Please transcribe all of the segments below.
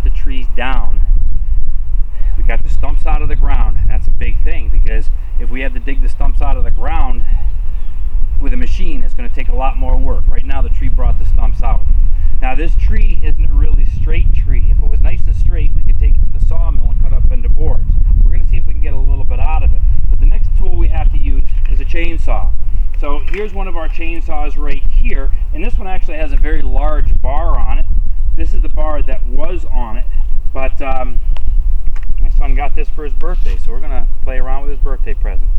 got the trees down, we got the stumps out of the ground, and that's a big thing, because if we had to dig the stumps out of the ground with a machine, it's going to take a lot more work. Right now the tree brought the stumps out. Now this tree isn't a really straight tree. If it was nice and straight, we could take it to the sawmill and cut up into boards. We're going to see if we can get a little bit out of it. But the next tool we have to use is a chainsaw. So here's one of our chainsaws right here, and this one actually has a very large bar on it. This is the bar that was on it, but my son got this for his birthday, so we're going to play around with his birthday present.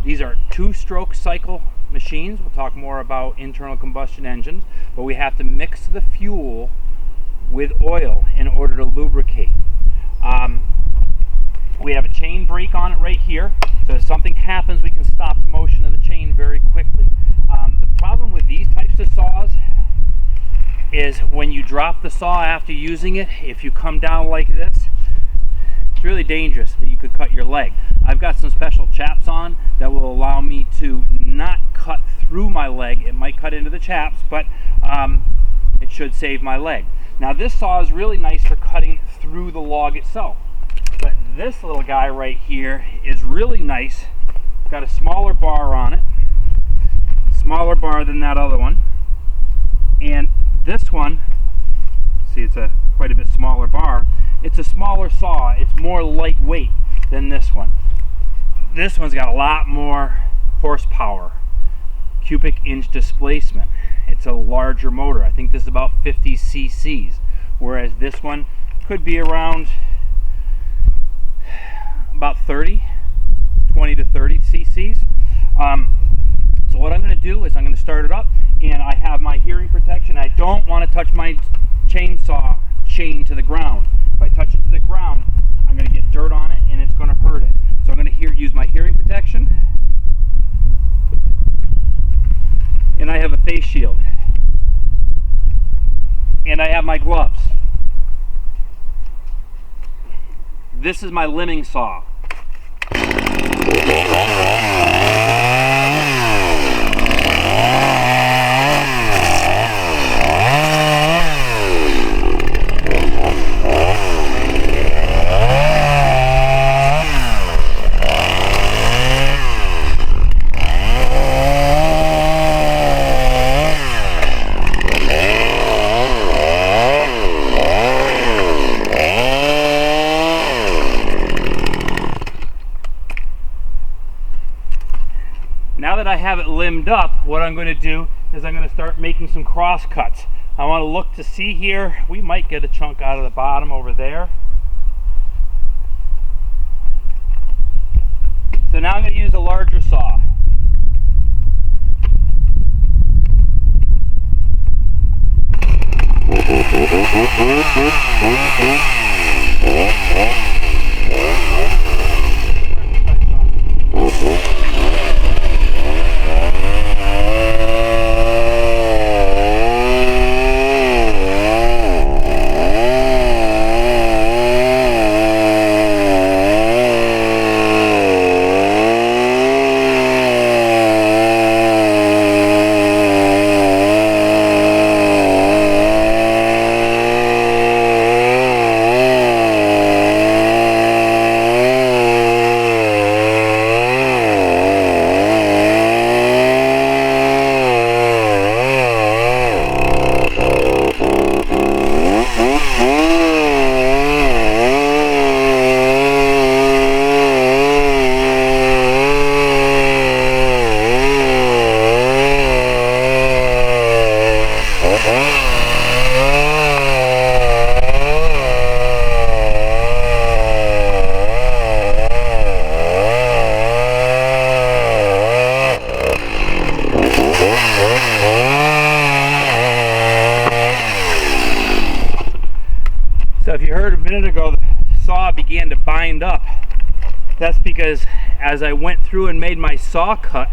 These are 2-stroke cycle machines. We'll talk more about internal combustion engines, but we have to mix the fuel with oil in order to lubricate. We have a chain brake on it right here, so if something happens we can stop the motion of the chain very quickly. The problem with these types of saws is when you drop the saw after using it, if you come down like this, it's really dangerous that you could cut your leg. I've got some special chaps on that will allow me to not cut through my leg. It might cut into the chaps, but it should save my leg. Now this saw is really nice for cutting through the log itself, but this little guy right here is really nice. Got a smaller bar on it, smaller bar than that other one, and this one, see, it's quite a bit smaller bar. It's a smaller saw. It's more lightweight than this one. This one's got a lot more horsepower, cubic inch displacement. It's a larger motor. I think this is about 50 cc's, whereas this one could be around about 20 to 30 cc's. So what I'm going to do is I'm going to start it up, and I have my hearing protection. I don't want to touch my chainsaw chain to the ground. If I touch it to the ground, I'm going to get dirt on it and it's going to hurt it. So I'm going to use my hearing protection, and I have a face shield, and I have my gloves. This is my limbing saw. Now that I have it limbed up, what I'm going to do is I'm going to start making some cross cuts. I want to look to see here. We might get a chunk out of the bottom over there. So now I'm going to use a larger saw. So if you heard a minute ago, the saw began to bind up. That's because as I went through and made my saw cut,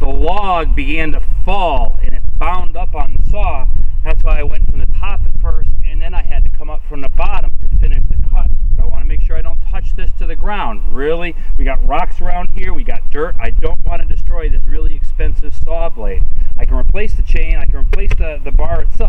the log began to fall and it bound up on the saw. That's why I went from the top at first, and then I had to come up from the bottom to finish the cut. But I want to make sure I don't touch this to the ground. Really, we got rocks around here, we got dirt. I don't want to destroy this really expensive saw blade. I can replace the chain, I can replace the bar itself.